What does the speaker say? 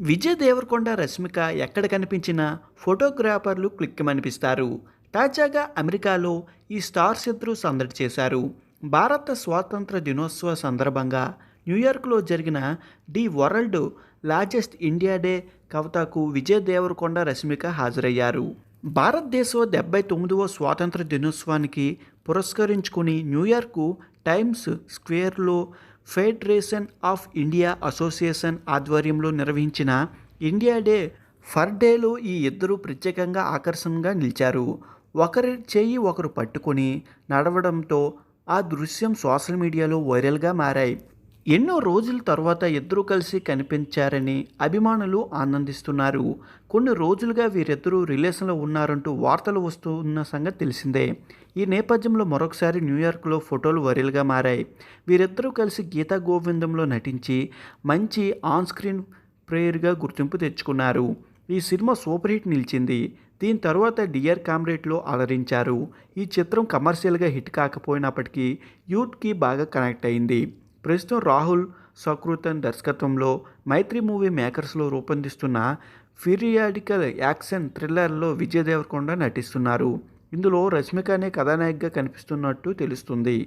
విజయ్ దేవరకొండ, రష్మిక ఎక్కడ కనిపించినా ఫోటోగ్రాఫర్లు క్లిక్కుమనిపిస్తారు. తాజాగా అమెరికాలో ఈ స్టార్స్ ఇద్దరూ సందడి చేశారు. భారత స్వాతంత్ర దినోత్సవ సందర్భంగా న్యూయార్క్లో జరిగిన the world largest India day కవతకు Vijay Devarakonda, Rashmika హాజరయ్యారు. భారతదేశం 79వ స్వాతంత్ర దినోత్సవానికి పురస్కరించుకుని New York times స్క్వేర్లో federation of India association ఆధ్వర్యంలో నిర్వహించిన ఇండియా డే ఫర్ డేలో ఈ ఇద్దరు ప్రత్యేకంగా ఆకర్షణగా నిలిచారు. ఒకరి చేయి ఒకరు పట్టుకొని నడవడంతో ఆ దృశ్యం సోషల్ మీడియాలో వైరల్గా మారాయి. ఎన్నో రోజుల తర్వాత ఇద్దరూ కలిసి కనిపించారని అభిమానులు ఆనందిస్తున్నారు. కొన్ని రోజులుగా వీరిద్దరూ రిలేషన్లో ఉన్నారంటూ వార్తలు వస్తున్న సంగతి తెలిసిందే. ఈ నేపథ్యంలో మరొకసారి న్యూయార్క్లో ఫోటోలు వైరల్గా మారాయి. వీరిద్దరూ కలిసి గీతా గోవిందంలో నటించి మంచి ఆన్ స్క్రీన్ ప్లేయర్గా గుర్తింపు తెచ్చుకున్నారు. ఈ సినిమా సూపర్ హిట్ నిలిచింది. దీని తర్వాత డియర్ కామ్రేడ్లో అలరించారు. ఈ చిత్రం కమర్షియల్గా హిట్ కాకపోయినప్పటికీ యూత్కి బాగా కనెక్ట్ అయింది. ప్రస్తుతం రాహుల్ సక్రుతన్ దర్శకత్వంలో మైత్రి మూవీ మేకర్స్లో రూపొందిస్తున్న పీరియాడికల్ యాక్షన్ థ్రిల్లర్లో విజయ్ దేవరకొండ నటిస్తున్నారు. ఇందులో రష్మిక అనే కథానాయికగా కనిపిస్తున్నట్టు తెలుస్తుంది.